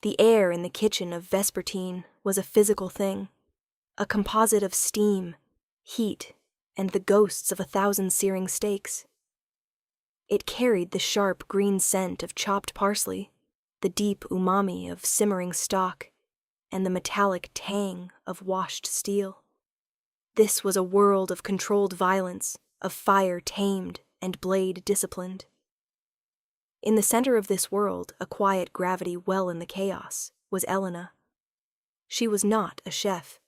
The air in the kitchen of Vespertine was a physical thing, a composite of steam, heat, and the ghosts of 1,000 searing steaks. It carried the sharp green scent of chopped parsley, the deep umami of simmering stock, and the metallic tang of washed steel. This was a world of controlled violence, of fire tamed and blade disciplined. In the center of this world, a quiet gravity well in the chaos, was Elena. She was not a chef.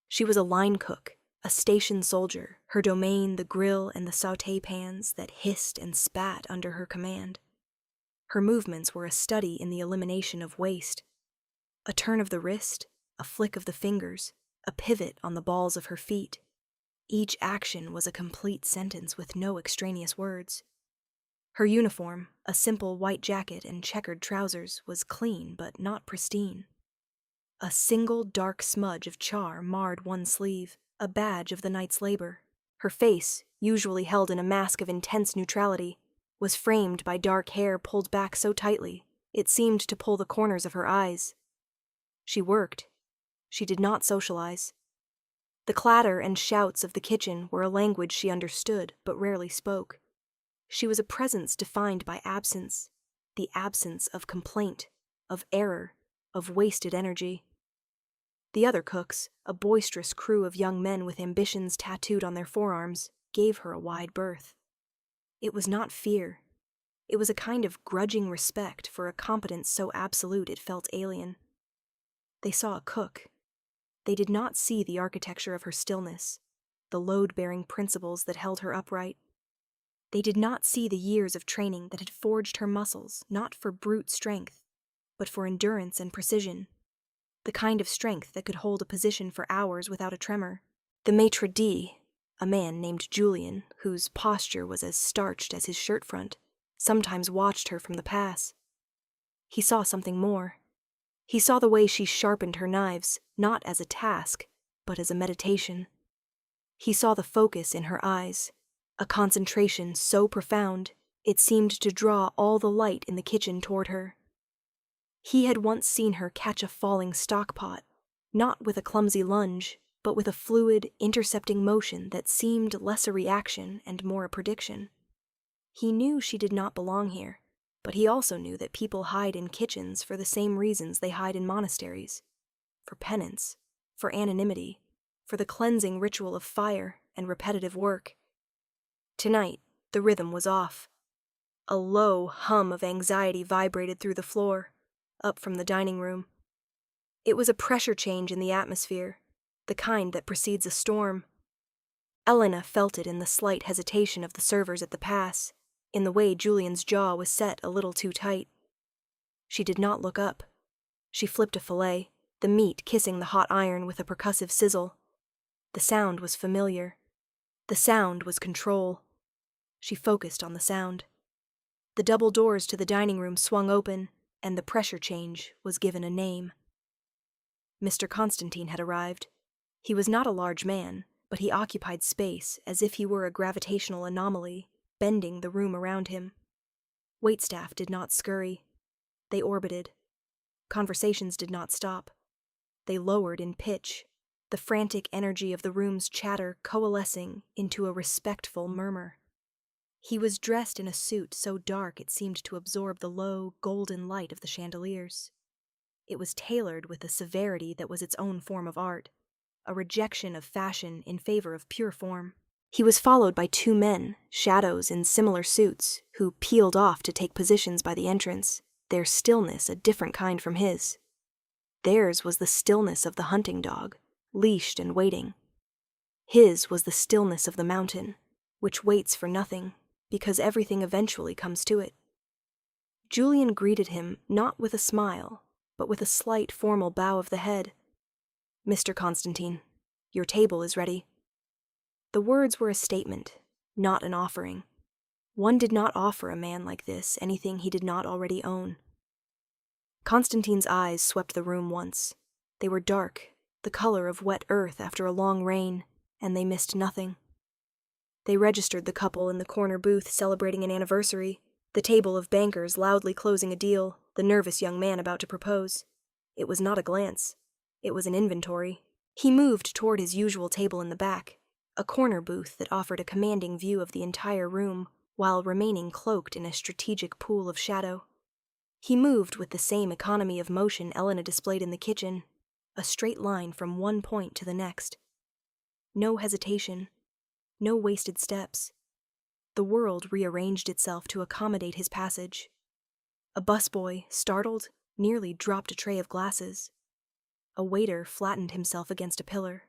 She was a line cook, a station soldier, her domain the grill and the sauté pans that hissed and spat under her command. Her movements were a study in the elimination of waste. A turn of the wrist, a flick of the fingers, a pivot on the balls of her feet. Each action was a complete sentence with no extraneous words. Her uniform, a simple white jacket and checkered trousers, was clean but not pristine. A single dark smudge of char marred one sleeve, a badge of the night's labor. Her face, usually held in a mask of intense neutrality, was framed by dark hair pulled back so tightly it seemed to pull the corners of her eyes. She worked. She did not socialize. The clatter and shouts of the kitchen were a language she understood but rarely spoke. She was a presence defined by absence, the absence of complaint, of error, of wasted energy. The other cooks, a boisterous crew of young men with ambitions tattooed on their forearms, gave her a wide berth. It was not fear. It was a kind of grudging respect for a competence so absolute it felt alien. They saw a cook. They did not see the architecture of her stillness, the load-bearing principles that held her upright. They did not see the years of training that had forged her muscles not for brute strength, but for endurance and precision, the kind of strength that could hold a position for hours without a tremor. The maitre d', a man named Julian, whose posture was as starched as his shirt front, sometimes watched her from the pass. He saw something more. He saw the way she sharpened her knives, not as a task, but as a meditation. He saw the focus in her eyes, a concentration so profound it seemed to draw all the light in the kitchen toward her. He had once seen her catch a falling stockpot, not with a clumsy lunge, but with a fluid, intercepting motion that seemed less a reaction and more a prediction. He knew she did not belong here, but he also knew that people hide in kitchens for the same reasons they hide in monasteries: for penance, for anonymity, for the cleansing ritual of fire and repetitive work. Tonight, the rhythm was off. A low hum of anxiety vibrated through the floor, up from the dining room. It was a pressure change in the atmosphere, the kind that precedes a storm. Elena felt it in the slight hesitation of the servers at the pass, in the way Julian's jaw was set a little too tight. She did not look up. She flipped a fillet, the meat kissing the hot iron with a percussive sizzle. The sound was familiar. The sound was control. She focused on the sound. The double doors to the dining room swung open, and the pressure change was given a name. Mr. Constantine had arrived. He was not a large man, but he occupied space as if he were a gravitational anomaly, bending the room around him. Waitstaff did not scurry. They orbited. Conversations did not stop. They lowered in pitch, the frantic energy of the room's chatter coalescing into a respectful murmur. He was dressed in a suit so dark it seemed to absorb the low, golden light of the chandeliers. It was tailored with a severity that was its own form of art, a rejection of fashion in favor of pure form. He was followed by two men, shadows in similar suits, who peeled off to take positions by the entrance, their stillness a different kind from his. Theirs was the stillness of the hunting dog, leashed and waiting. His was the stillness of the mountain, which waits for nothing, because everything eventually comes to it. Julian greeted him not with a smile, but with a slight formal bow of the head. "Mr. Constantine, your table is ready." The words were a statement, not an offering. One did not offer a man like this anything he did not already own. Constantine's eyes swept the room once. They were dark, the color of wet earth after a long rain, and they missed nothing. They registered the couple in the corner booth celebrating an anniversary, The table of bankers loudly closing a deal, the nervous young man about to propose. It was not a glance. It was an inventory. He moved toward his usual table in the back, a corner booth that offered a commanding view of the entire room, while remaining cloaked in a strategic pool of shadow. He moved with the same economy of motion Elena displayed in the kitchen, a straight line from one point to the next. No hesitation, no wasted steps. The world rearranged itself to accommodate his passage. A busboy, startled, nearly dropped a tray of glasses. A waiter flattened himself against a pillar.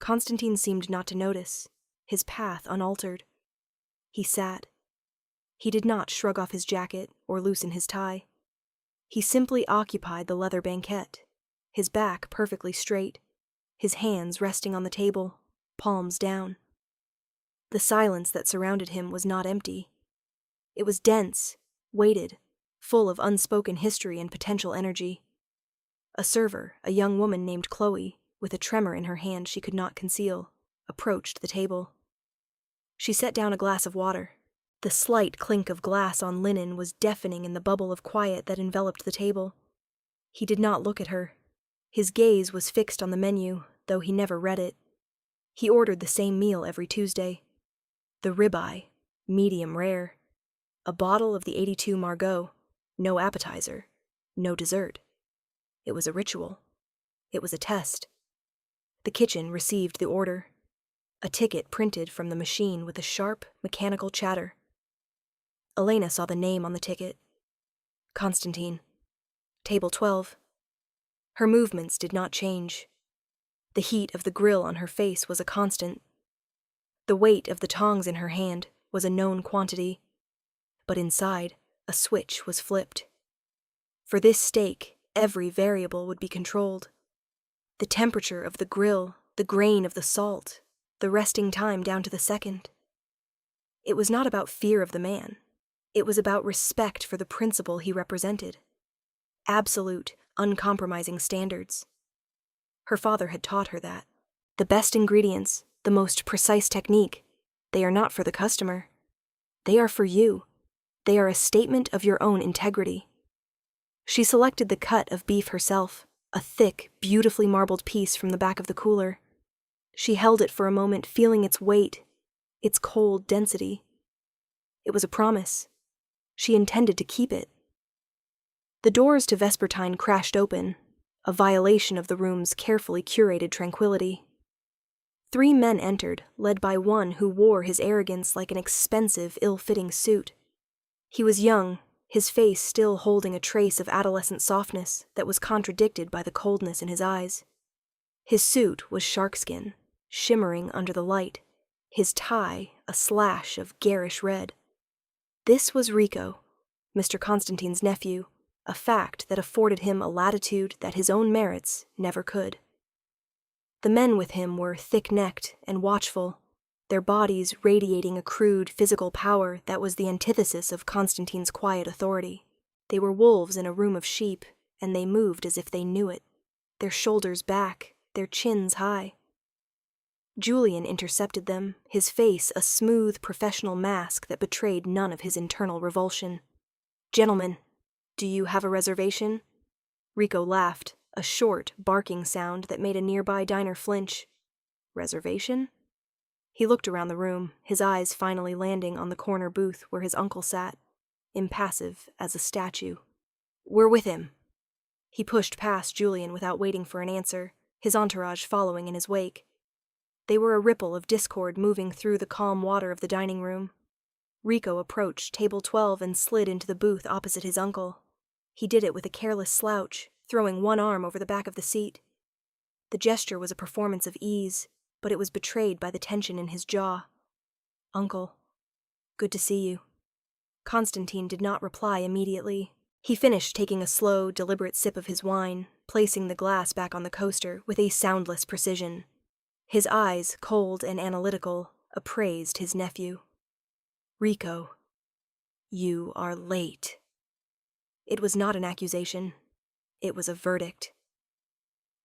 Constantine seemed not to notice, his path unaltered. He sat. He did not shrug off his jacket or loosen his tie. He simply occupied the leather banquette, his back perfectly straight, his hands resting on the table, palms down. The silence that surrounded him was not empty. It was dense, weighted, full of unspoken history and potential energy. A server, a young woman named Chloe, with a tremor in her hand she could not conceal, approached the table. She set down a glass of water. The slight clink of glass on linen was deafening in the bubble of quiet that enveloped the table. He did not look at her. His gaze was fixed on the menu, though he never read it. He ordered the same meal every Tuesday. The ribeye, medium rare. A bottle of the 82 Margaux, no appetizer, no dessert. It was a ritual. It was a test. The kitchen received the order. A ticket printed from the machine with a sharp, mechanical chatter. Elena saw the name on the ticket. Constantine. Table 12. Her movements did not change. The heat of the grill on her face was a constant. The weight of the tongs in her hand was a known quantity. But inside, a switch was flipped. For this steak, every variable would be controlled. The temperature of the grill, the grain of the salt, the resting time down to the second. It was not about fear of the man. It was about respect for the principle he represented. Absolute, uncompromising standards. Her father had taught her that. The best ingredients, the most precise technique, they are not for the customer. They are for you. They are a statement of your own integrity. She selected the cut of beef herself, a thick, beautifully marbled piece from the back of the cooler. She held it for a moment, feeling its weight, its cold density. It was a promise. She intended to keep it. The doors to Vespertine crashed open, a violation of the room's carefully curated tranquility. 3 men entered, led by one who wore his arrogance like an expensive, ill-fitting suit. He was young, his face still holding a trace of adolescent softness that was contradicted by the coldness in his eyes. His suit was sharkskin, shimmering under the light, his tie a slash of garish red. This was Rico, Mr. Constantine's nephew, a fact that afforded him a latitude that his own merits never could. The men with him were thick-necked and watchful, their bodies radiating a crude physical power that was the antithesis of Constantine's quiet authority. They were wolves in a room of sheep, and they moved as if they knew it, their shoulders back, their chins high. Julian intercepted them, his face a smooth professional mask that betrayed none of his internal revulsion. "Gentlemen, do you have a reservation?" Rico laughed, a short, barking sound that made a nearby diner flinch. Reservation? He looked around the room, his eyes finally landing on the corner booth where his uncle sat, impassive as a statue. "We're with him." He pushed past Julian without waiting for an answer, his entourage following in his wake. They were a ripple of discord moving through the calm water of the dining room. Rico approached table 12 and slid into the booth opposite his uncle. He did it with a careless slouch, throwing one arm over the back of the seat. The gesture was a performance of ease, but it was betrayed by the tension in his jaw. "Uncle, good to see you." Constantine did not reply immediately. He finished taking a slow, deliberate sip of his wine, placing the glass back on the coaster with a soundless precision. His eyes, cold and analytical, appraised his nephew. "Rico, you are late." It was not an accusation. It was a verdict.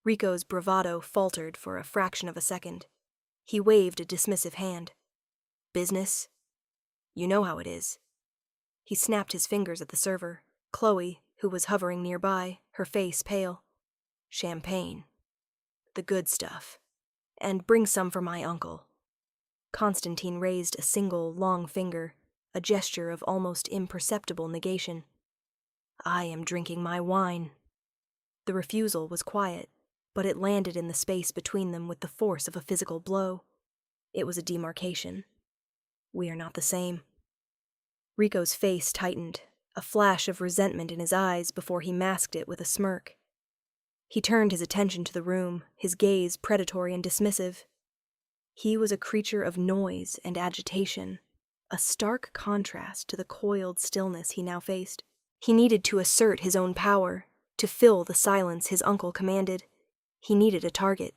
Rico's bravado faltered for a fraction of a second. He waved a dismissive hand. "Business? You know how it is." He snapped his fingers at the server, Chloe, who was hovering nearby, her face pale. "Champagne. The good stuff. And bring some for my uncle." Constantine raised a single, long finger, a gesture of almost imperceptible negation. "I am drinking my wine." The refusal was quiet, but it landed in the space between them with the force of a physical blow. It was a demarcation. "We are not the same." Rico's face tightened, a flash of resentment in his eyes before he masked it with a smirk. He turned his attention to the room, his gaze predatory and dismissive. He was a creature of noise and agitation, a stark contrast to the coiled stillness he now faced. He needed to assert his own power, to fill the silence his uncle commanded. He needed a target.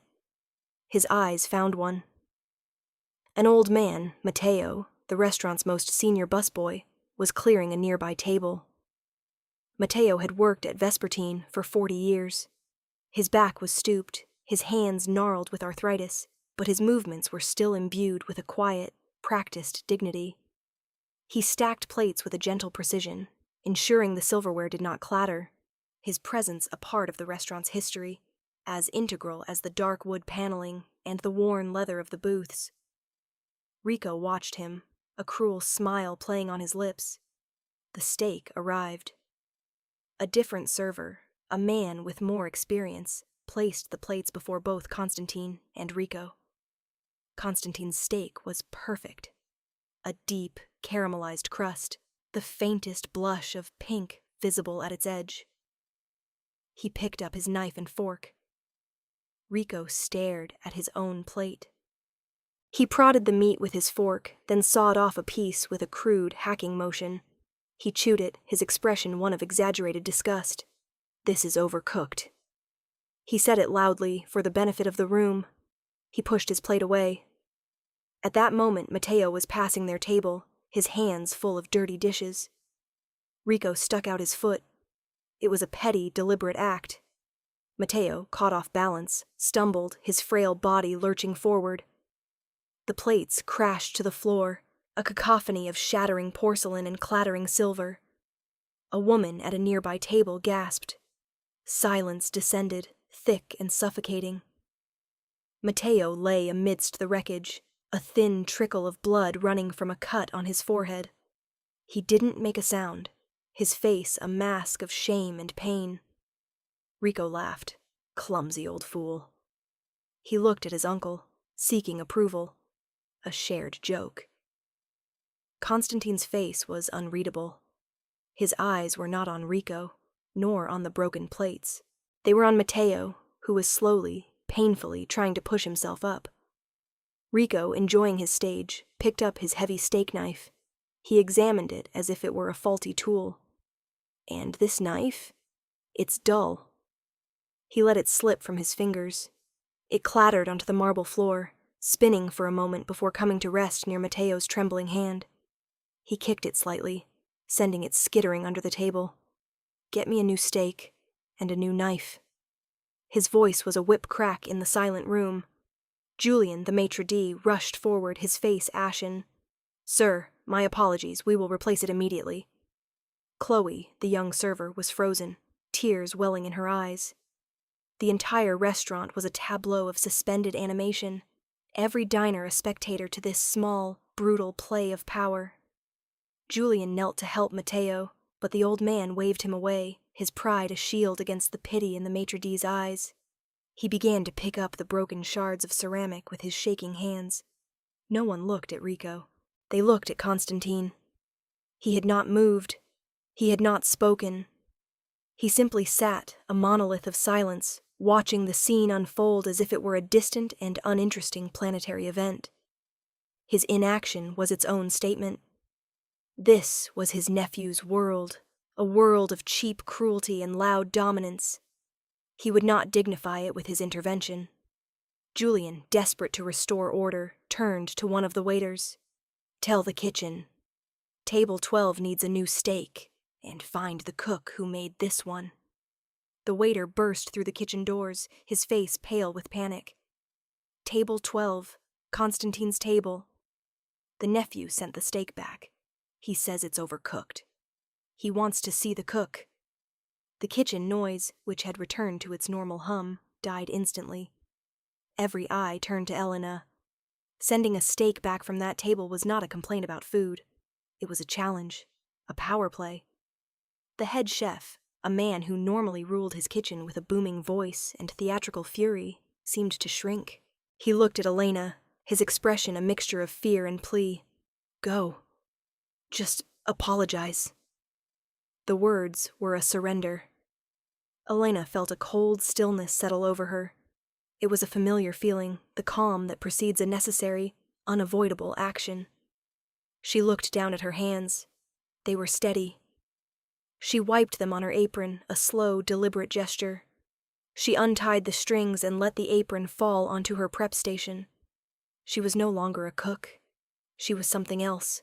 His eyes found one. An old man, Matteo, the restaurant's most senior busboy, was clearing a nearby table. Matteo had worked at Vespertine for 40 years. His back was stooped, his hands gnarled with arthritis, but his movements were still imbued with a quiet, practiced dignity. He stacked plates with a gentle precision, ensuring the silverware did not clatter, his presence a part of the restaurant's history, as integral as the dark wood paneling and the worn leather of the booths. Rico watched him, a cruel smile playing on his lips. The steak arrived. A different server, a man with more experience, placed the plates before both Constantine and Rico. Constantine's steak was perfect. A deep, caramelized crust, the faintest blush of pink visible at its edge. He picked up his knife and fork. Rico stared at his own plate. He prodded the meat with his fork, then sawed off a piece with a crude, hacking motion. He chewed it, his expression one of exaggerated disgust. "This is overcooked." He said it loudly, for the benefit of the room. He pushed his plate away. At that moment, Matteo was passing their table, his hands full of dirty dishes. Rico stuck out his foot. It was a petty, deliberate act. Matteo, caught off balance, stumbled, his frail body lurching forward. The plates crashed to the floor, a cacophony of shattering porcelain and clattering silver. A woman at a nearby table gasped. Silence descended, thick and suffocating. Matteo lay amidst the wreckage, a thin trickle of blood running from a cut on his forehead. He didn't make a sound, his face a mask of shame and pain. Rico laughed. Clumsy old fool. He looked at his uncle, seeking approval. A shared joke. Constantine's face was unreadable. His eyes were not on Rico, nor on the broken plates. They were on Matteo, who was slowly, painfully trying to push himself up. Rico, enjoying his stage, picked up his heavy steak knife. He examined it as if it were a faulty tool. And this knife? It's dull. He let it slip from his fingers. It clattered onto the marble floor, spinning for a moment before coming to rest near Matteo's trembling hand. He kicked it slightly, sending it skittering under the table. "Get me a new steak, and a new knife." His voice was a whip crack in the silent room. Julian, the maitre d', rushed forward, his face ashen. "Sir, my apologies, we will replace it immediately." Chloe, the young server, was frozen, tears welling in her eyes. The entire restaurant was a tableau of suspended animation, every diner a spectator to this small, brutal play of power. Julian knelt to help Matteo, but the old man waved him away, his pride a shield against the pity in the maitre d's eyes. He began to pick up the broken shards of ceramic with his shaking hands. No one looked at Rico. They looked at Constantine. He had not moved. He had not spoken. He simply sat, a monolith of silence, watching the scene unfold as if it were a distant and uninteresting planetary event. His inaction was its own statement. This was his nephew's world, a world of cheap cruelty and loud dominance. He would not dignify it with his intervention. Julian, desperate to restore order, turned to one of the waiters. "Tell the kitchen. Table 12 needs a new steak, and find the cook who made this one." The waiter burst through the kitchen doors, his face pale with panic. "Table 12, Constantine's table." The nephew sent the steak back. "He says it's overcooked." He wants to see the cook. The kitchen noise, which had returned to its normal hum, died instantly. Every eye turned to Elena. Sending a steak back from that table was not a complaint about food. It was a challenge, a power play. The head chef, a man who normally ruled his kitchen with a booming voice and theatrical fury, seemed to shrink. He looked at Elena, his expression a mixture of fear and plea. Go. Just apologize. The words were a surrender. Elena felt a cold stillness settle over her. It was a familiar feeling, the calm that precedes a necessary, unavoidable action. She looked down at her hands. They were steady. She wiped them on her apron, a slow, deliberate gesture. She untied the strings and let the apron fall onto her prep station. She was no longer a cook. She was something else.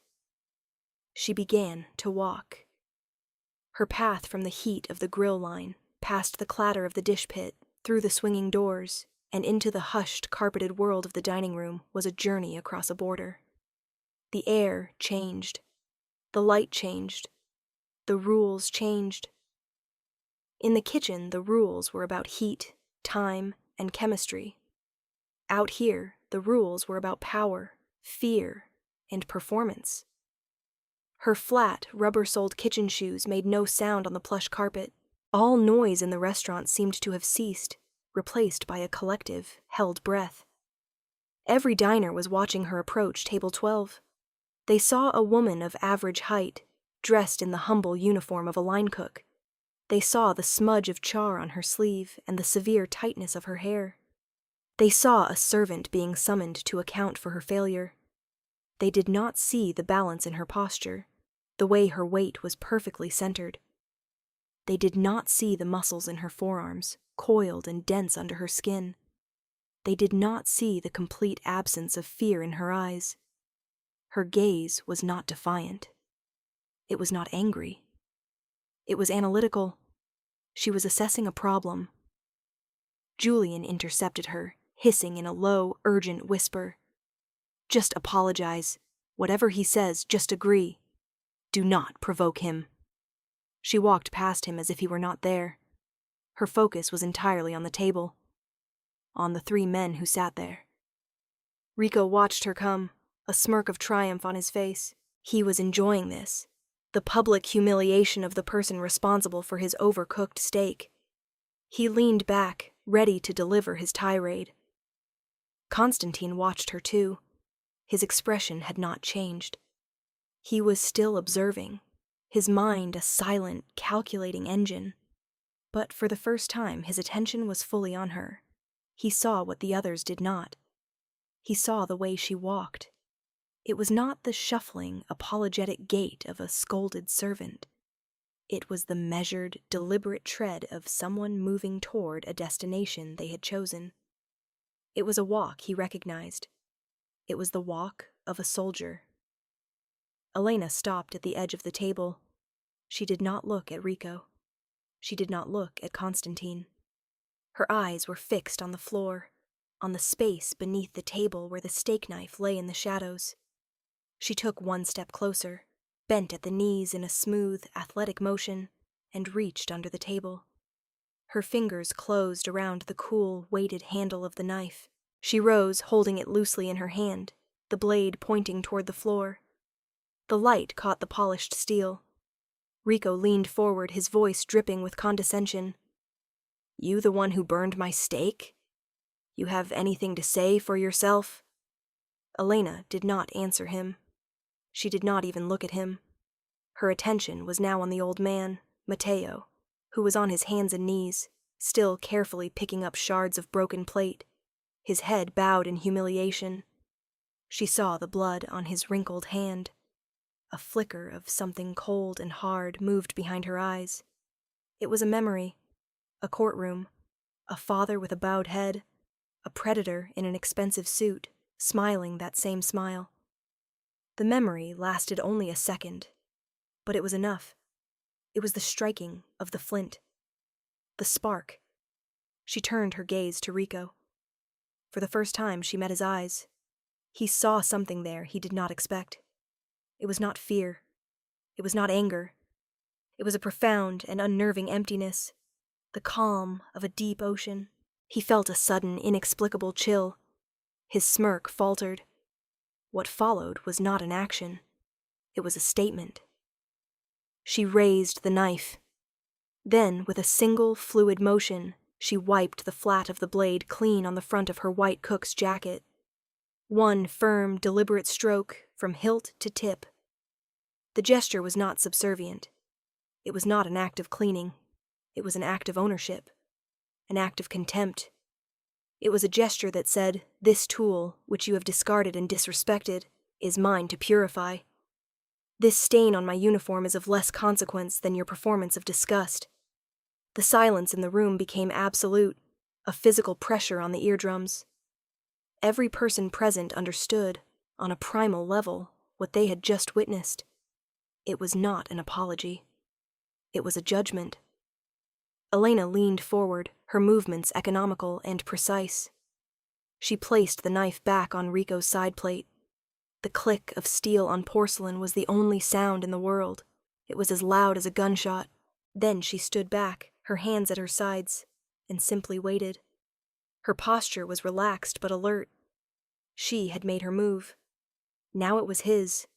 She began to walk. Her path from the heat of the grill line, past the clatter of the dish pit, through the swinging doors, and into the hushed, carpeted world of the dining room was a journey across a border. The air changed. The light changed. The rules changed. In the kitchen, the rules were about heat, time, and chemistry. Out here, the rules were about power, fear, and performance. Her flat, rubber-soled kitchen shoes made no sound on the plush carpet. All noise in the restaurant seemed to have ceased, replaced by a collective, held breath. Every diner was watching her approach table 12. They saw a woman of average height, dressed in the humble uniform of a line cook. They saw the smudge of char on her sleeve and the severe tightness of her hair. They saw a servant being summoned to account for her failure. They did not see the balance in her posture, the way her weight was perfectly centered. They did not see the muscles in her forearms, coiled and dense under her skin. They did not see the complete absence of fear in her eyes. Her gaze was not defiant. It was not angry. It was analytical. She was assessing a problem. Julian intercepted her, hissing in a low, urgent whisper. Just apologize. Whatever he says, just agree. Do not provoke him. She walked past him as if he were not there. Her focus was entirely on the table, on the 3 men who sat there. Rico watched her come, a smirk of triumph on his face. He was enjoying this, the public humiliation of the person responsible for his overcooked steak. He leaned back, ready to deliver his tirade. Constantine watched her too. His expression had not changed. He was still observing, his mind a silent, calculating engine. But for the first time, his attention was fully on her. He saw what the others did not. He saw the way she walked. It was not the shuffling, apologetic gait of a scolded servant. It was the measured, deliberate tread of someone moving toward a destination they had chosen. It was a walk he recognized. It was the walk of a soldier. Elena stopped at the edge of the table. She did not look at Rico. She did not look at Constantine. Her eyes were fixed on the floor, on the space beneath the table where the steak knife lay in the shadows. She took 1 step closer, bent at the knees in a smooth, athletic motion, and reached under the table. Her fingers closed around the cool, weighted handle of the knife. She rose, holding it loosely in her hand, the blade pointing toward the floor. The light caught the polished steel. Rico leaned forward, his voice dripping with condescension. You the one who burned my steak? You have anything to say for yourself? Elena did not answer him. She did not even look at him. Her attention was now on the old man, Matteo, who was on his hands and knees, still carefully picking up shards of broken plate, his head bowed in humiliation. She saw the blood on his wrinkled hand. A flicker of something cold and hard moved behind her eyes. It was a memory, a courtroom, a father with a bowed head, a predator in an expensive suit, smiling that same smile. The memory lasted only a second, but it was enough. It was the striking of the flint, the spark. She turned her gaze to Rico. For the first time, she met his eyes. He saw something there he did not expect. It was not fear. It was not anger. It was a profound and unnerving emptiness, the calm of a deep ocean. He felt a sudden, inexplicable chill. His smirk faltered. What followed was not an action. It was a statement. She raised the knife. Then, with a single, fluid motion, she wiped the flat of the blade clean on the front of her white cook's jacket. One firm, deliberate stroke from hilt to tip. The gesture was not subservient. It was not an act of cleaning. It was an act of ownership. An act of contempt. It was a gesture that said, "This tool, which you have discarded and disrespected, is mine to purify. This stain on my uniform is of less consequence than your performance of disgust." The silence in the room became absolute, a physical pressure on the eardrums. Every person present understood, on a primal level, what they had just witnessed. It was not an apology. It was a judgment. Elena leaned forward, her movements economical and precise. She placed the knife back on Rico's side plate. The click of steel on porcelain was the only sound in the world. It was as loud as a gunshot. Then she stood back, her hands at her sides, and simply waited. Her posture was relaxed but alert. She had made her move. Now it was his.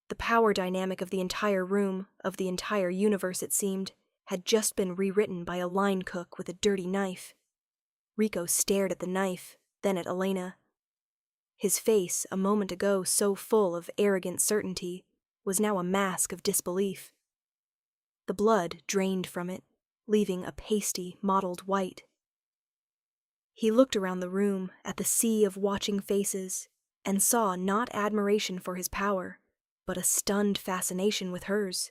The power dynamic of the entire room, of the entire universe, it seemed, had just been rewritten by a line cook with a dirty knife. Rico stared at the knife, then at Elena. His face, a moment ago so full of arrogant certainty, was now a mask of disbelief. The blood drained from it, leaving a pasty, mottled white. He looked around the room at the sea of watching faces and saw not admiration for his power, but a stunned fascination with hers.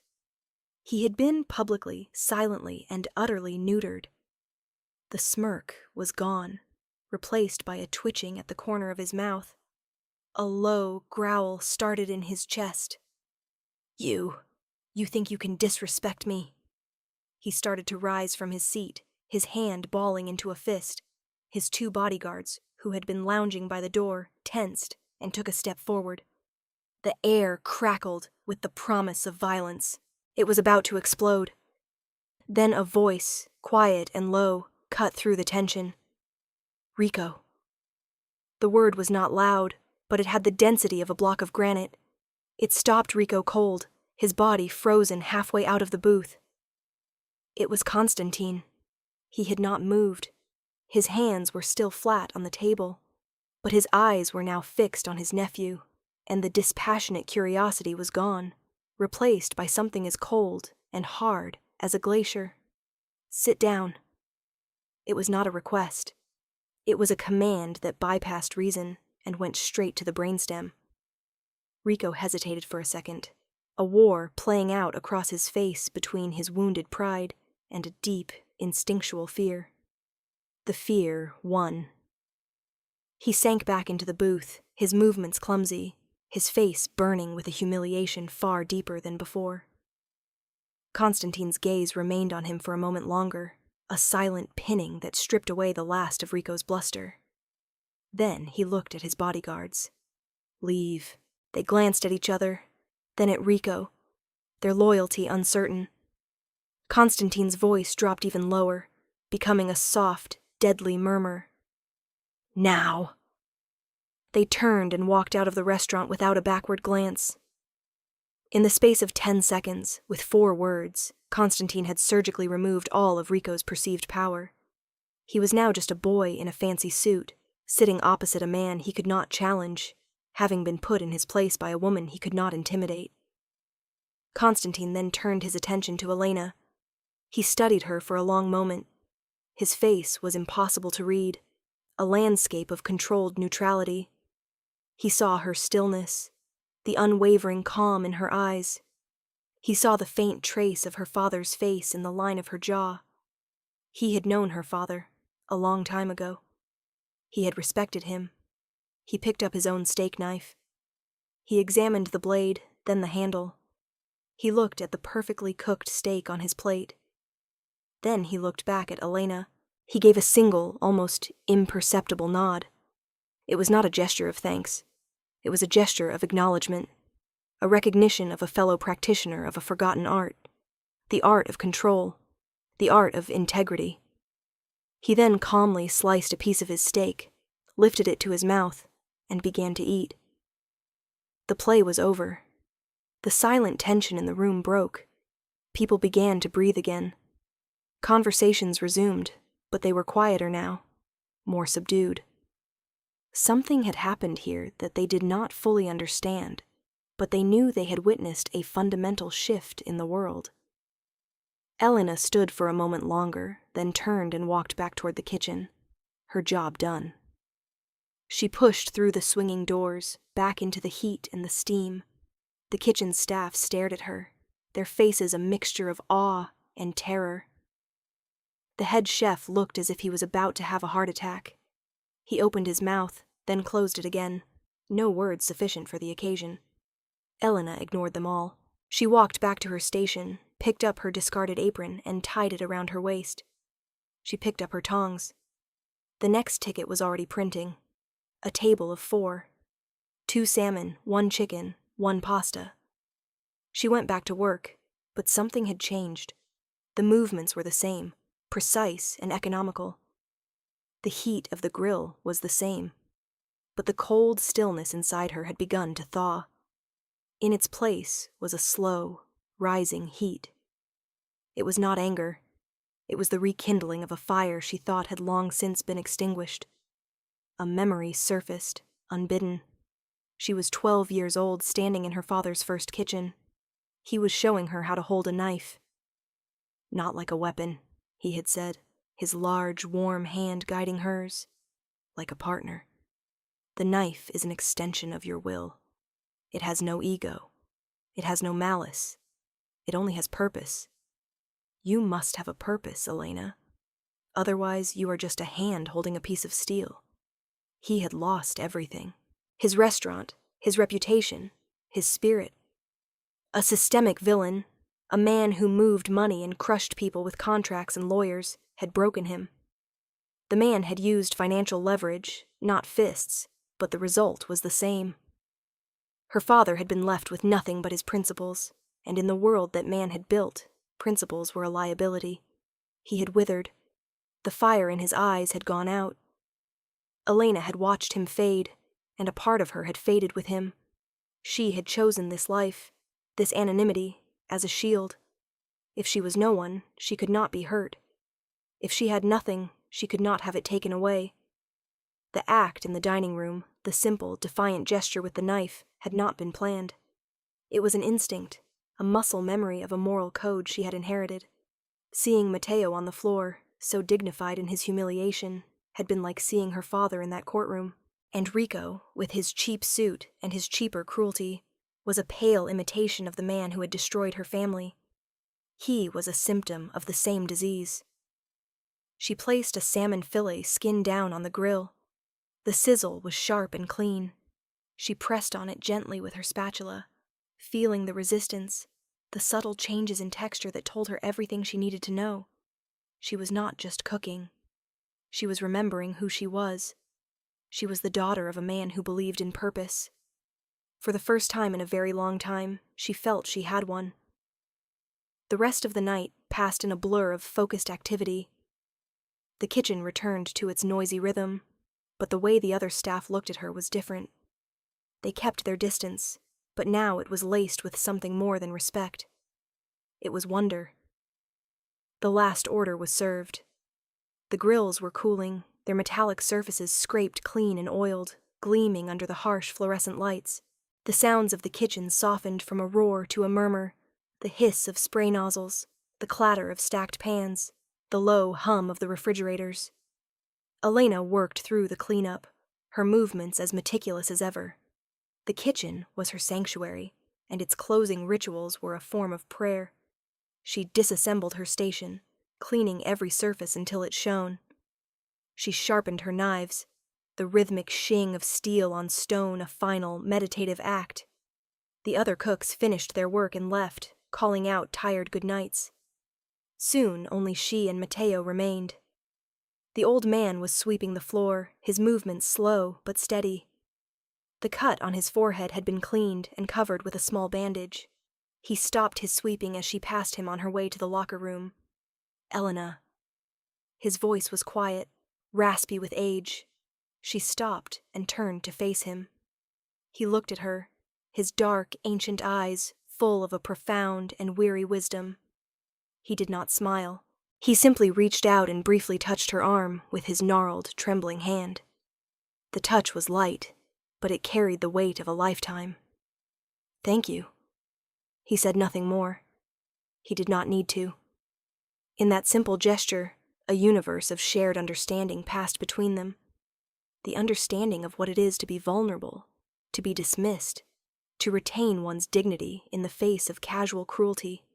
He had been publicly, silently, and utterly neutered. The smirk was gone, replaced by a twitching at the corner of his mouth. A low growl started in his chest. You think you can disrespect me?" He started to rise from his seat, his hand balling into a fist. His two bodyguards, who had been lounging by the door, tensed and took a step forward. The air crackled with the promise of violence. It was about to explode. Then a voice, quiet and low, cut through the tension. "Rico." The word was not loud, but it had the density of a block of granite. It stopped Rico cold, his body frozen halfway out of the booth. It was Constantine. He had not moved. His hands were still flat on the table, but his eyes were now fixed on his nephew, and the dispassionate curiosity was gone, replaced by something as cold and hard as a glacier. "Sit down." It was not a request. It was a command that bypassed reason and went straight to the brainstem. Rico hesitated for a second, a war playing out across his face between his wounded pride and a deep, instinctual fear. The fear won. He sank back into the booth, his movements clumsy, his face burning with a humiliation far deeper than before. Constantine's gaze remained on him for a moment longer, a silent pinning that stripped away the last of Rico's bluster. Then he looked at his bodyguards. "Leave." They glanced at each other, then at Rico, their loyalty uncertain. Constantine's voice dropped even lower, becoming a soft, deadly murmur. "Now." They turned and walked out of the restaurant without a backward glance. In the space of 10 seconds, with 4 words, Constantine had surgically removed all of Rico's perceived power. He was now just a boy in a fancy suit, sitting opposite a man he could not challenge, having been put in his place by a woman he could not intimidate. Constantine then turned his attention to Elena. He studied her for a long moment. His face was impossible to read, a landscape of controlled neutrality. He saw her stillness, the unwavering calm in her eyes. He saw the faint trace of her father's face in the line of her jaw. He had known her father, a long time ago. He had respected him. He picked up his own steak knife. He examined the blade, then the handle. He looked at the perfectly cooked steak on his plate. Then he looked back at Elena. He gave a single, almost imperceptible nod. It was not a gesture of thanks. It was a gesture of acknowledgement, a recognition of a fellow practitioner of a forgotten art. the art of control, the art of integrity. He then calmly sliced a piece of his steak, lifted it to his mouth, and began to eat. The play was over. The silent tension in the room broke. People began to breathe again. Conversations resumed, but they were quieter now, more subdued. Something had happened here that they did not fully understand, but they knew they had witnessed a fundamental shift in the world. Elena stood for a moment longer, then turned and walked back toward the kitchen, her job done. She pushed through the swinging doors, back into the heat and the steam. The kitchen staff stared at her, their faces a mixture of awe and terror. The head chef looked as if he was about to have a heart attack. He opened his mouth, then closed it again, no words sufficient for the occasion. Elena ignored them all. She walked back to her station, picked up her discarded apron, and tied it around her waist. She picked up her tongs. The next ticket was already printing. A table of 4. 2 salmon, 1 chicken, 1 pasta. She went back to work, but something had changed. The movements were the same, precise and economical. The heat of the grill was the same, but the cold stillness inside her had begun to thaw. In its place was a slow, rising heat. It was not anger. It was the rekindling of a fire she thought had long since been extinguished. A memory surfaced, unbidden. She was 12 years old, standing in her father's first kitchen. He was showing her how to hold a knife. Not like a weapon, he had said, his large, warm hand guiding hers. Like a partner. The knife is an extension of your will. It has no ego. It has no malice. It only has purpose. You must have a purpose, Elena. Otherwise, you are just a hand holding a piece of steel. He had lost everything. His restaurant, his reputation, his spirit. A systemic villain, a man who moved money and crushed people with contracts and lawyers, had broken him. The man had used financial leverage, not fists, but the result was the same. Her father had been left with nothing but his principles, and in the world that man had built, principles were a liability. He had withered. The fire in his eyes had gone out. Elena had watched him fade, and a part of her had faded with him. She had chosen this life, this anonymity, as a shield. If she was no one, she could not be hurt. If she had nothing, she could not have it taken away. The act in the dining room, the simple, defiant gesture with the knife, had not been planned. It was an instinct, a muscle memory of a moral code she had inherited. Seeing Matteo on the floor, so dignified in his humiliation, had been like seeing her father in that courtroom. And Rico, with his cheap suit and his cheaper cruelty, was a pale imitation of the man who had destroyed her family. He was a symptom of the same disease. She placed a salmon fillet skin down on the grill. The sizzle was sharp and clean. She pressed on it gently with her spatula, feeling the resistance, the subtle changes in texture that told her everything she needed to know. She was not just cooking. She was remembering who she was. She was the daughter of a man who believed in purpose. For the first time in a very long time, she felt she had one. The rest of the night passed in a blur of focused activity. The kitchen returned to its noisy rhythm, but the way the other staff looked at her was different. They kept their distance, but now it was laced with something more than respect. It was wonder. The last order was served. The grills were cooling, their metallic surfaces scraped clean and oiled, gleaming under the harsh fluorescent lights. The sounds of the kitchen softened from a roar to a murmur, the hiss of spray nozzles, the clatter of stacked pans, the low hum of the refrigerators. Elena worked through the cleanup, her movements as meticulous as ever. The kitchen was her sanctuary, and its closing rituals were a form of prayer. She disassembled her station, cleaning every surface until it shone. She sharpened her knives, the rhythmic shing of steel on stone a final, meditative act. The other cooks finished their work and left, calling out tired goodnights. Soon only she and Matteo remained. The old man was sweeping the floor, his movements slow but steady. The cut on his forehead had been cleaned and covered with a small bandage. He stopped his sweeping as she passed him on her way to the locker room. "Elena." His voice was quiet, raspy with age. She stopped and turned to face him. He looked at her, his dark, ancient eyes full of a profound and weary wisdom. He did not smile. He simply reached out and briefly touched her arm with his gnarled, trembling hand. The touch was light, but it carried the weight of a lifetime. "Thank you." He said nothing more. He did not need to. In that simple gesture, a universe of shared understanding passed between them. The understanding of what it is to be vulnerable, to be dismissed, to retain one's dignity in the face of casual cruelty.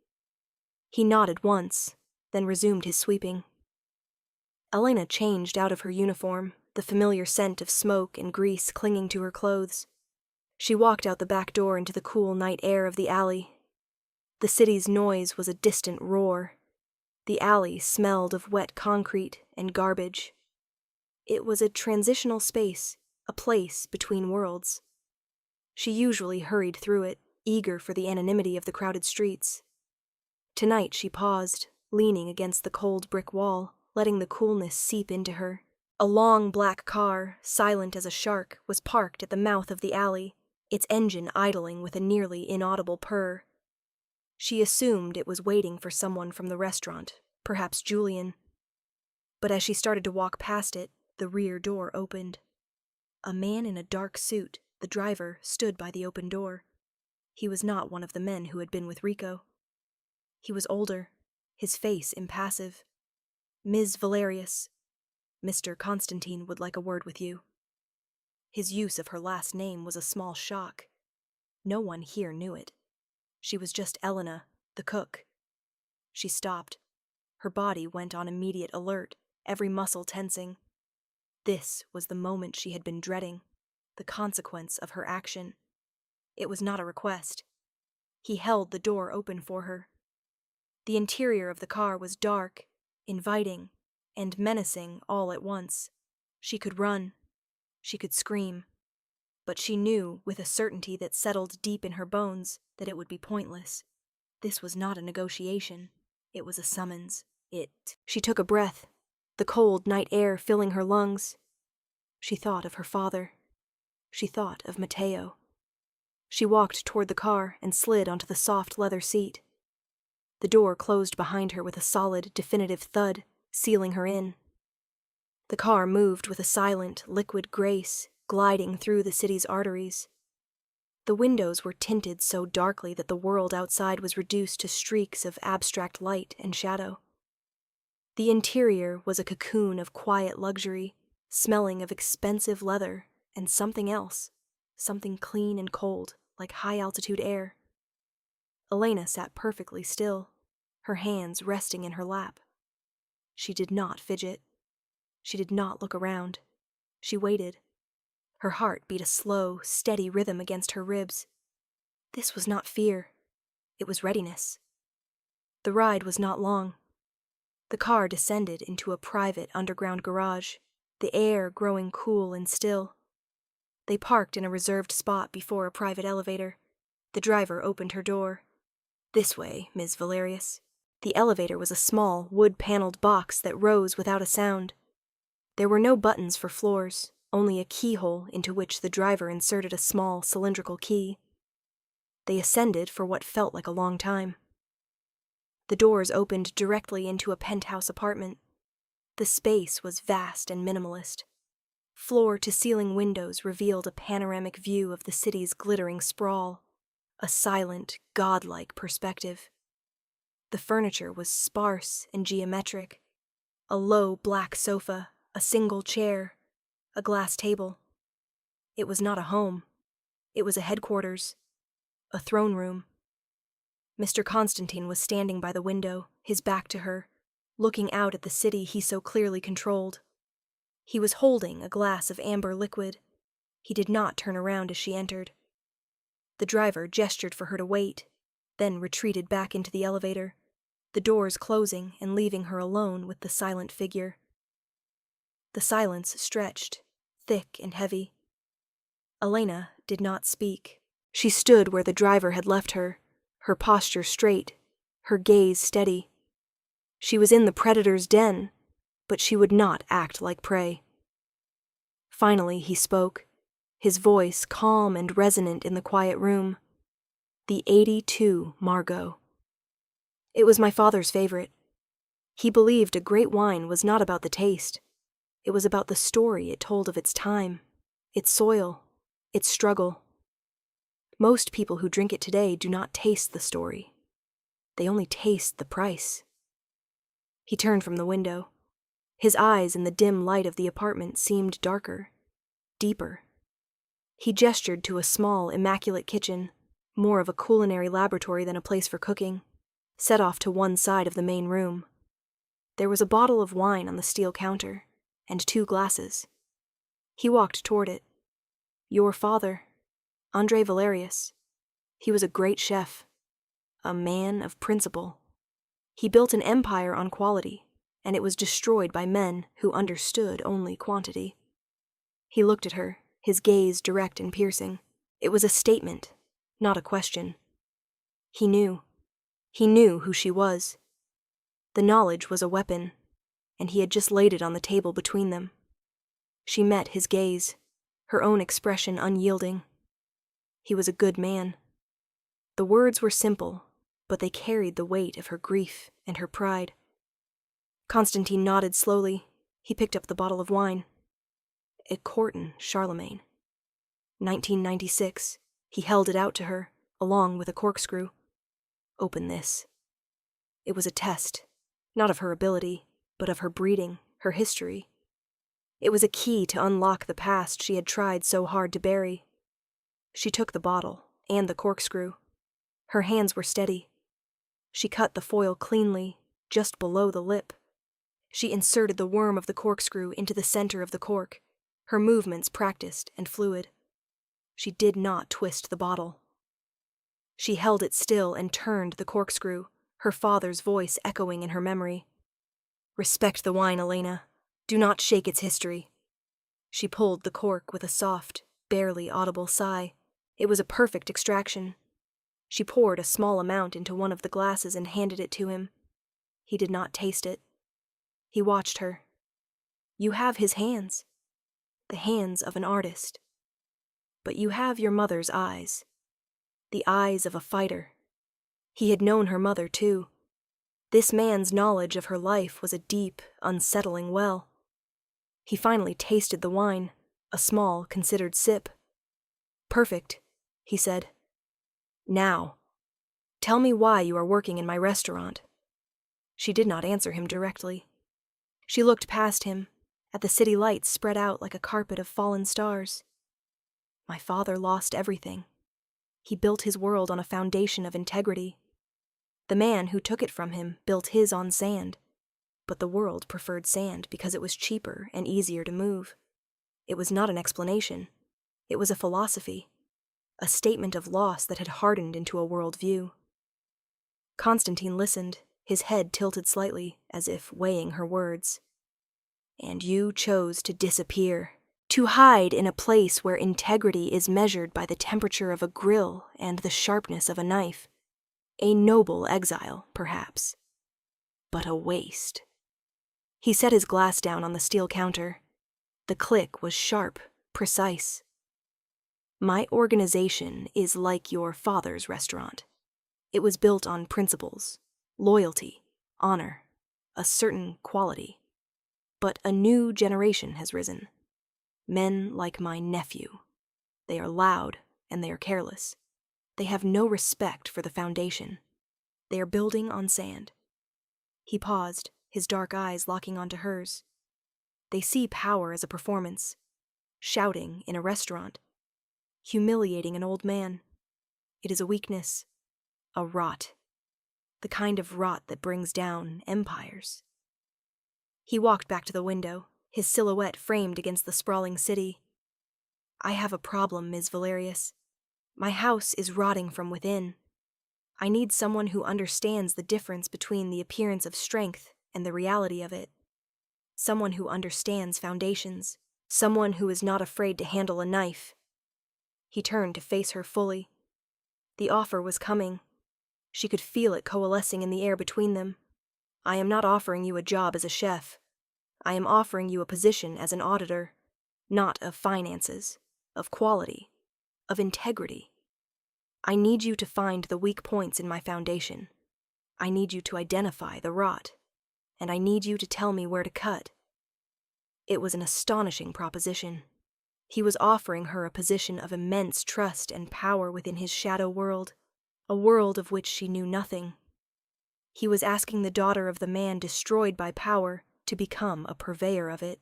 He nodded once, then resumed his sweeping. Elena changed out of her uniform, the familiar scent of smoke and grease clinging to her clothes. She walked out the back door into the cool night air of the alley. The city's noise was a distant roar. The alley smelled of wet concrete and garbage. It was a transitional space, a place between worlds. She usually hurried through it, eager for the anonymity of the crowded streets. Tonight she paused, leaning against the cold brick wall, letting the coolness seep into her. A long black car, silent as a shark, was parked at the mouth of the alley, its engine idling with a nearly inaudible purr. She assumed it was waiting for someone from the restaurant, perhaps Julian. But as she started to walk past it, the rear door opened. A man in a dark suit, the driver, stood by the open door. He was not one of the men who had been with Rico. He was older, his face impassive. "Ms. Valerius, Mr. Constantine would like a word with you." His use of her last name was a small shock. No one here knew it. She was just Elena, the cook. She stopped. Her body went on immediate alert, every muscle tensing. This was the moment she had been dreading, the consequence of her action. It was not a request. He held the door open for her. The interior of the car was dark, inviting, and menacing all at once. She could run. She could scream. But she knew, with a certainty that settled deep in her bones, that it would be pointless. This was not a negotiation. It was a summons. She took a breath, the cold night air filling her lungs. She thought of her father. She thought of Matteo. She walked toward the car and slid onto the soft leather seat. The door closed behind her with a solid, definitive thud, sealing her in. The car moved with a silent, liquid grace, gliding through the city's arteries. The windows were tinted so darkly that the world outside was reduced to streaks of abstract light and shadow. The interior was a cocoon of quiet luxury, smelling of expensive leather and something else, something clean and cold, like high-altitude air. Elena sat perfectly still, her hands resting in her lap. She did not fidget. She did not look around. She waited. Her heart beat a slow, steady rhythm against her ribs. This was not fear. It was readiness. The ride was not long. The car descended into a private underground garage, the air growing cool and still. They parked in a reserved spot before a private elevator. The driver opened her door. "This way, Ms. Valerius." The elevator was a small, wood-paneled box that rose without a sound. There were no buttons for floors, only a keyhole into which the driver inserted a small, cylindrical key. They ascended for what felt like a long time. The doors opened directly into a penthouse apartment. The space was vast and minimalist. Floor-to-ceiling windows revealed a panoramic view of the city's glittering sprawl, a silent, godlike perspective. The furniture was sparse and geometric. A low black sofa, a single chair, a glass table. It was not a home. It was a headquarters, a throne room. Mr. Constantine was standing by the window, his back to her, looking out at the city he so clearly controlled. He was holding a glass of amber liquid. He did not turn around as she entered. The driver gestured for her to wait, then retreated back into the elevator, the doors closing and leaving her alone with the silent figure. The silence stretched, thick and heavy. Elena did not speak. She stood where the driver had left her, her posture straight, her gaze steady. She was in the predator's den, but she would not act like prey. Finally, he spoke, his voice calm and resonant in the quiet room. The 82 Margot. It was my father's favorite. He believed a great wine was not about the taste. It was about the story it told of its time, its soil, its struggle. Most people who drink it today do not taste the story. They only taste the price. He turned from the window. His eyes in the dim light of the apartment seemed darker, deeper. He gestured to a small, immaculate kitchen, more of a culinary laboratory than a place for cooking, set off to one side of the main room. There was a bottle of wine on the steel counter, and 2 glasses. He walked toward it. Your father, André Valerius. He was a great chef, a man of principle. He built an empire on quality, and it was destroyed by men who understood only quantity. He looked at her, his gaze direct and piercing. It was a statement, not a question. He knew. He knew who she was. The knowledge was a weapon, and he had just laid it on the table between them. She met his gaze, her own expression unyielding. He was a good man. The words were simple, but they carried the weight of her grief and her pride. Constantine nodded slowly. He picked up the bottle of wine. A Corton Charlemagne. 1996. He held it out to her, along with a corkscrew. Open this. It was a test, not of her ability, but of her breeding, her history. It was a key to unlock the past she had tried so hard to bury. She took the bottle and the corkscrew. Her hands were steady. She cut the foil cleanly, just below the lip. She inserted the worm of the corkscrew into the center of the cork, her movements practiced and fluid. She did not twist the bottle. She held it still and turned the corkscrew, her father's voice echoing in her memory. Respect the wine, Elena. Do not shake its history. She pulled the cork with a soft, barely audible sigh. It was a perfect extraction. She poured a small amount into one of the glasses and handed it to him. He did not taste it. He watched her. You have his hands, the hands of an artist. But you have your mother's eyes, the eyes of a fighter. He had known her mother, too. This man's knowledge of her life was a deep, unsettling well. He finally tasted the wine, a small, considered sip. Perfect, he said. Now, tell me why you are working in my restaurant. She did not answer him directly. She looked past him, at the city lights spread out like a carpet of fallen stars. My father lost everything. He built his world on a foundation of integrity. The man who took it from him built his on sand, but the world preferred sand because it was cheaper and easier to move. It was not an explanation. It was a philosophy, a statement of loss that had hardened into a worldview. Constantine listened, his head tilted slightly, as if weighing her words. And you chose to disappear, to hide in a place where integrity is measured by the temperature of a grill and the sharpness of a knife. A noble exile, perhaps, but a waste. He set his glass down on the steel counter. The click was sharp, precise. My organization is like your father's restaurant. It was built on principles, loyalty, honor, a certain quality. But a new generation has risen. Men like my nephew. They are loud and they are careless. They have no respect for the foundation. They are building on sand. He paused, his dark eyes locking onto hers. They see power as a performance, shouting in a restaurant, humiliating an old man. It is a weakness, a rot, the kind of rot that brings down empires. He walked back to the window, his silhouette framed against the sprawling city. I have a problem, Ms. Valerius. My house is rotting from within. I need someone who understands the difference between the appearance of strength and the reality of it. Someone who understands foundations. Someone who is not afraid to handle a knife. He turned to face her fully. The offer was coming. She could feel it coalescing in the air between them. I am not offering you a job as a chef. I am offering you a position as an auditor, not of finances, of quality, of integrity. I need you to find the weak points in my foundation. I need you to identify the rot, and I need you to tell me where to cut. It was an astonishing proposition. He was offering her a position of immense trust and power within his shadow world, a world of which she knew nothing. He was asking the daughter of the man destroyed by power to become a purveyor of it.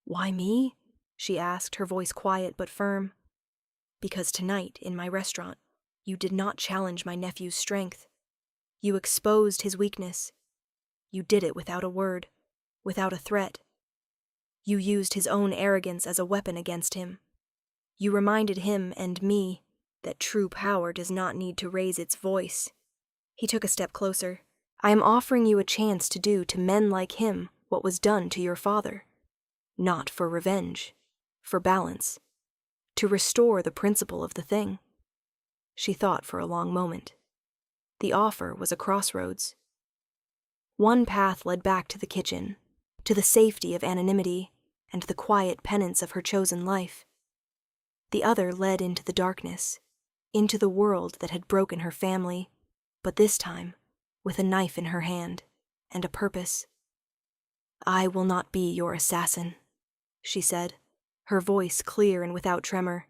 "Why me?" she asked, her voice quiet but firm. "Because tonight, in my restaurant, you did not challenge my nephew's strength. You exposed his weakness. You did it without a word, without a threat. You used his own arrogance as a weapon against him. You reminded him and me that true power does not need to raise its voice." He took a step closer. "I am offering you a chance to do to men like him what was done to your father. Not for revenge, for balance. To restore the principle of the thing." She thought for a long moment. The offer was a crossroads. One path led back to the kitchen, to the safety of anonymity and the quiet penance of her chosen life. The other led into the darkness, into the world that had broken her family, but this time with a knife in her hand and a purpose. "I will not be your assassin," she said, her voice clear and without tremor.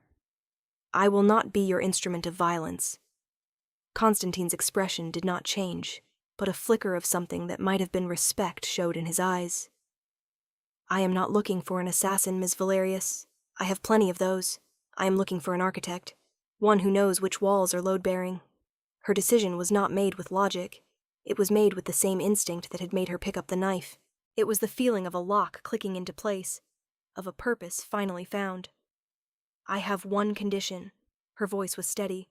"I will not be your instrument of violence." Constantine's expression did not change, but a flicker of something that might have been respect showed in his eyes. "I am not looking for an assassin, Miss Valerius. I have plenty of those. I am looking for an architect, one who knows which walls are load-bearing." Her decision was not made with logic. It was made with the same instinct that had made her pick up the knife. It was the feeling of a lock clicking into place, of a purpose finally found. "I have one condition." Her voice was steady.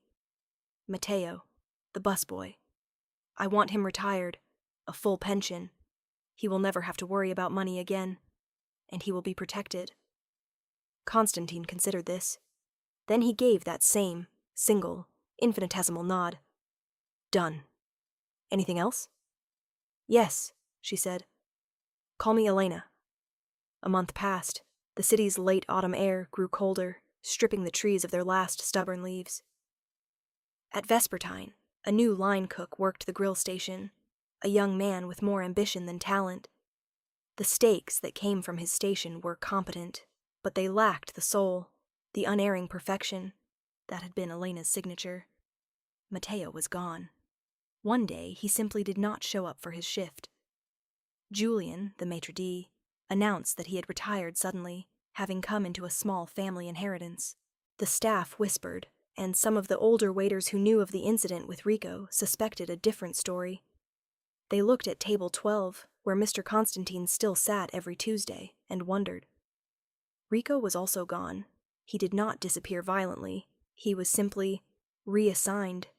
"Matteo, the busboy. I want him retired, a full pension. He will never have to worry about money again, and he will be protected." Constantine considered this. Then he gave that same, single, infinitesimal nod. "Done. Anything else?" "Yes," she said. "Call me Elena." A month passed. The city's late autumn air grew colder, stripping the trees of their last stubborn leaves. At Vespertine, a new line cook worked the grill station, a young man with more ambition than talent. The steaks that came from his station were competent, but they lacked the soul, the unerring perfection that had been Elena's signature. Matteo was gone. One day, he simply did not show up for his shift. Julian, the maitre d', announced that he had retired suddenly, having come into a small family inheritance. The staff whispered, and some of the older waiters who knew of the incident with Rico suspected a different story. They looked at table 12, where Mr. Constantine still sat every Tuesday, and wondered. Rico was also gone. He did not disappear violently. He was simply reassigned,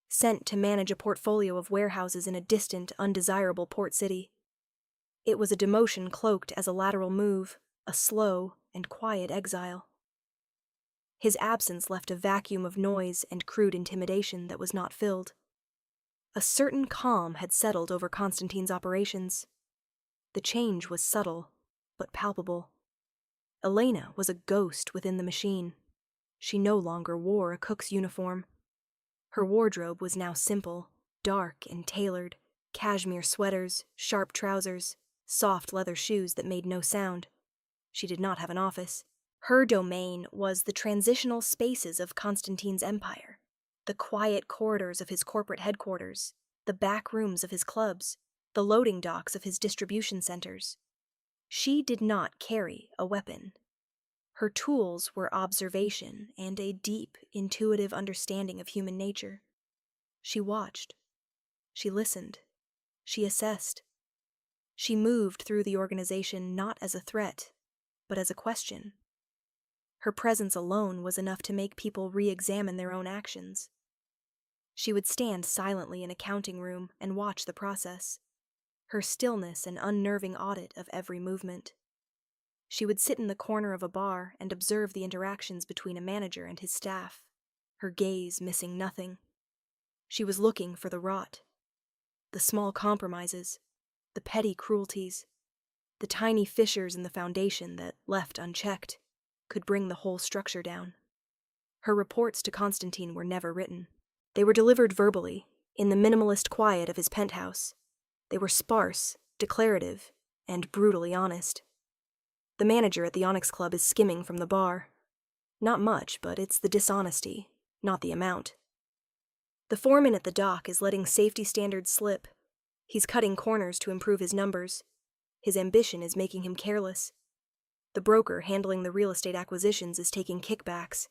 sent to manage a portfolio of warehouses in a distant, undesirable port city. It was a demotion cloaked as a lateral move, a slow and quiet exile. His absence left a vacuum of noise and crude intimidation that was not filled. A certain calm had settled over Constantine's operations. The change was subtle, but palpable. Elena was a ghost within the machine. She no longer wore a cook's uniform. Her wardrobe was now simple, dark and tailored, cashmere sweaters, sharp trousers, soft leather shoes that made no sound. She did not have an office. Her domain was the transitional spaces of Constantine's empire, the quiet corridors of his corporate headquarters, the back rooms of his clubs, the loading docks of his distribution centers. She did not carry a weapon. Her tools were observation and a deep, intuitive understanding of human nature. She watched. She listened. She assessed. She moved through the organization not as a threat, but as a question. Her presence alone was enough to make people re-examine their own actions. She would stand silently in a counting room and watch the process, her stillness an unnerving audit of every movement. She would sit in the corner of a bar and observe the interactions between a manager and his staff, her gaze missing nothing. She was looking for the rot. The small compromises, the petty cruelties, the tiny fissures in the foundation that, left unchecked, could bring the whole structure down. Her reports to Constantine were never written. They were delivered verbally, in the minimalist quiet of his penthouse. They were sparse, declarative, and brutally honest. The manager at the Onyx Club is skimming from the bar. Not much, but it's the dishonesty, not the amount. The foreman at the dock is letting safety standards slip. He's cutting corners to improve his numbers. His ambition is making him careless. The broker handling the real estate acquisitions is taking kickbacks.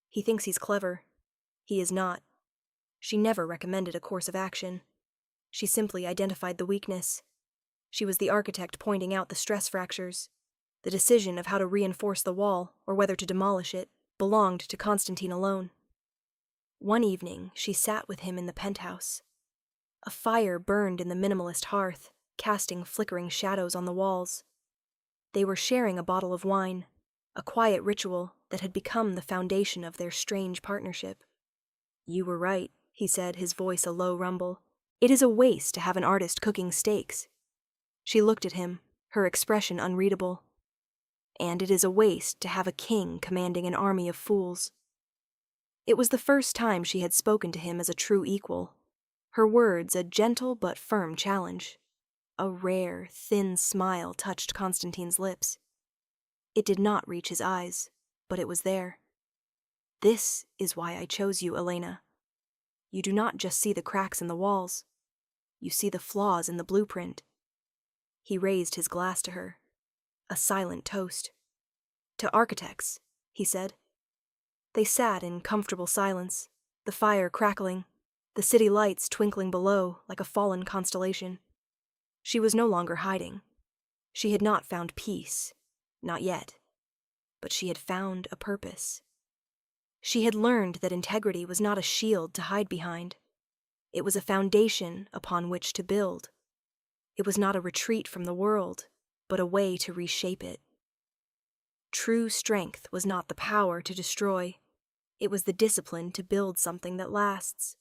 He thinks he's clever. He is not. She never recommended a course of action. She simply identified the weakness. She was the architect pointing out the stress fractures. The decision of how to reinforce the wall, or whether to demolish it, belonged to Constantine alone. One evening, she sat with him in the penthouse. A fire burned in the minimalist hearth, casting flickering shadows on the walls. They were sharing a bottle of wine, a quiet ritual that had become the foundation of their strange partnership. "You were right," he said, his voice a low rumble. "It is a waste to have an artist cooking steaks." She looked at him, her expression unreadable. "And it is a waste to have a king commanding an army of fools." It was the first time she had spoken to him as a true equal. Her words a gentle but firm challenge. A rare, thin smile touched Constantine's lips. It did not reach his eyes, but it was there. "This is why I chose you, Elena. You do not just see the cracks in the walls. You see the flaws in the blueprint." He raised his glass to her. A silent toast. "To architects," he said. They sat in comfortable silence, the fire crackling, the city lights twinkling below like a fallen constellation. She was no longer hiding. She had not found peace, not yet, but she had found a purpose. She had learned that integrity was not a shield to hide behind. It was a foundation upon which to build. It was not a retreat from the world, but a way to reshape it. True strength was not the power to destroy. It was the discipline to build something that lasts.